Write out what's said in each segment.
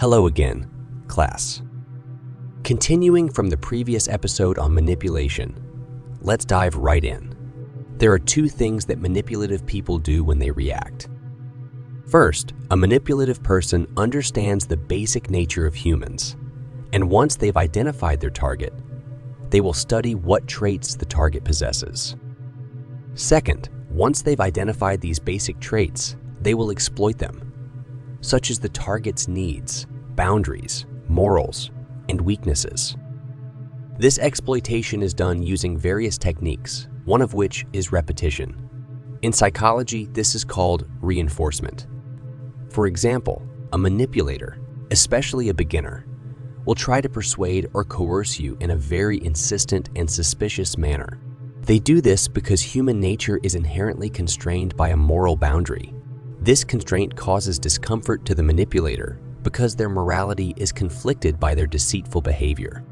Hello again, class. Continuing from the previous episode on manipulation, let's dive right in. There are two things that manipulative people do when they react. First, a manipulative person understands the basic nature of humans, and once they've identified their target, they will study what traits the target possesses. Second, once they've identified these basic traits, they will exploit them, such as the target's needs, boundaries, morals, and weaknesses. This exploitation is done using various techniques, one of which is repetition. In psychology, this is called reinforcement. For example, a manipulator, especially a beginner, will try to persuade or coerce you in a very insistent and suspicious manner. They do this because human nature is inherently constrained by a moral boundary. This constraint causes discomfort to the manipulator because their morality is conflicted by their deceitful behavior.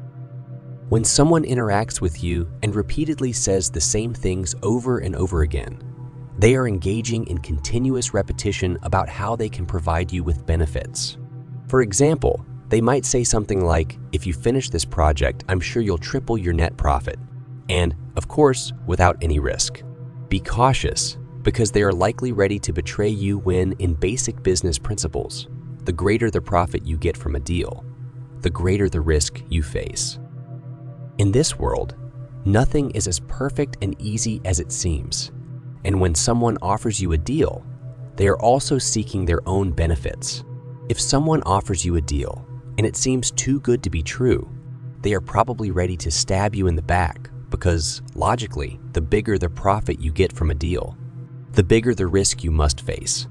When someone interacts with you and repeatedly says the same things over and over again, they are engaging in continuous repetition about how they can provide you with benefits. For example, they might say something like, "If you finish this project, I'm sure you'll triple your net profit." And, of course, without any risk. Be cautious, because they are likely ready to betray you when, in basic business principles, the greater the profit you get from a deal, the greater the risk you face. In this world, nothing is as perfect and easy as it seems, and when someone offers you a deal, they are also seeking their own benefits. If someone offers you a deal, and it seems too good to be true, they are probably ready to stab you in the back because, logically, the bigger the profit you get from a deal, the bigger the risk you must face.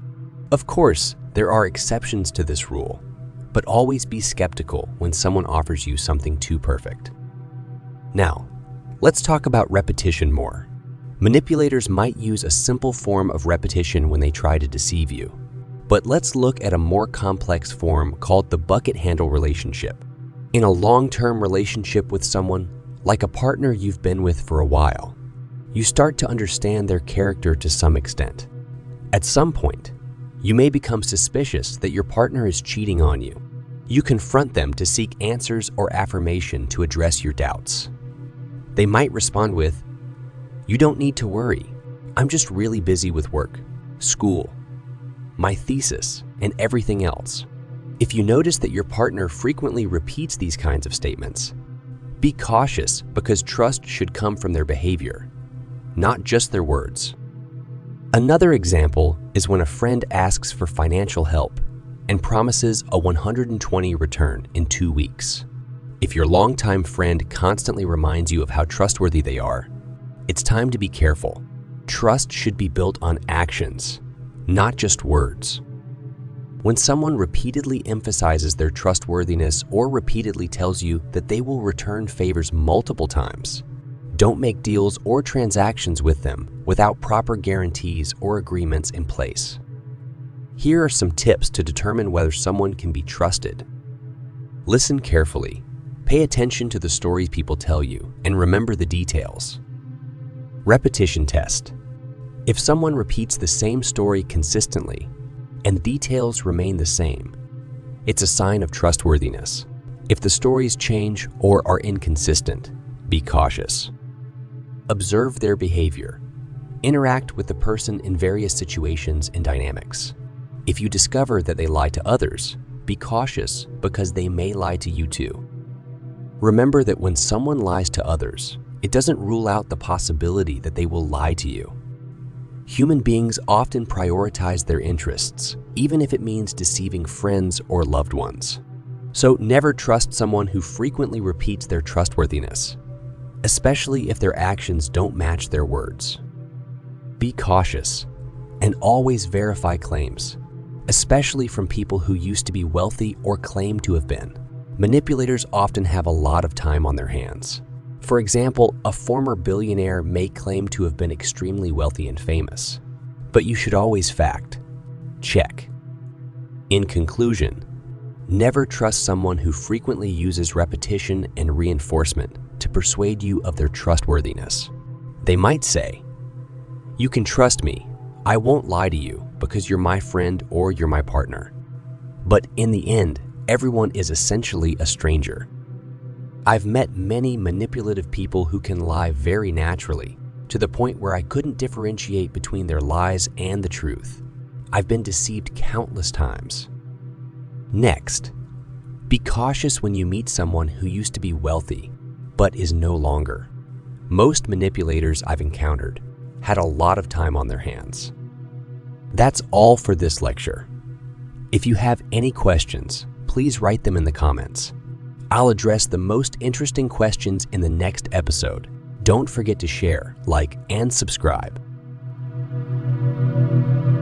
Of course, there are exceptions to this rule, but always be skeptical when someone offers you something too perfect. Now, let's talk about repetition more. Manipulators might use a simple form of repetition when they try to deceive you, but let's look at a more complex form called the bucket handle relationship. In a long-term relationship with someone, like a partner you've been with for a while, you start to understand their character to some extent. At some point, you may become suspicious that your partner is cheating on you. You confront them to seek answers or affirmation to address your doubts. They might respond with, "You don't need to worry. I'm just really busy with work, school, my thesis, and everything else." If you notice that your partner frequently repeats these kinds of statements, be cautious because trust should come from their behavior, not just their words. Another example is when a friend asks for financial help and promises a 120 return in 2 weeks. If your longtime friend constantly reminds you of how trustworthy they are, it's time to be careful. Trust should be built on actions, not just words. When someone repeatedly emphasizes their trustworthiness or repeatedly tells you that they will return favors multiple times, don't make deals or transactions with them without proper guarantees or agreements in place. Here are some tips to determine whether someone can be trusted. Listen carefully, pay attention to the stories people tell you, and remember the details. Repetition test. If someone repeats the same story consistently and the details remain the same, it's a sign of trustworthiness. If the stories change or are inconsistent, be cautious. Observe their behavior. Interact with the person in various situations and dynamics. If you discover that they lie to others, be cautious because they may lie to you too. Remember that when someone lies to others, it doesn't rule out the possibility that they will lie to you. Human beings often prioritize their interests, even if it means deceiving friends or loved ones. So never trust someone who frequently repeats their trustworthiness, especially if their actions don't match their words. Be cautious and always verify claims, especially from people who used to be wealthy or claim to have been. Manipulators often have a lot of time on their hands. For example, a former billionaire may claim to have been extremely wealthy and famous, but you should always fact check. In conclusion, never trust someone who frequently uses repetition and reinforcement to persuade you of their trustworthiness. They might say, "You can trust me. I won't lie to you because you're my friend or you're my partner." But in the end, everyone is essentially a stranger. I've met many manipulative people who can lie very naturally, to the point where I couldn't differentiate between their lies and the truth. I've been deceived countless times. Next, be cautious when you meet someone who used to be wealthy, but is no longer. Most manipulators I've encountered had a lot of time on their hands. That's all for this lecture. If you have any questions, please write them in the comments. I'll address the most interesting questions in the next episode. Don't forget to share, like, and subscribe.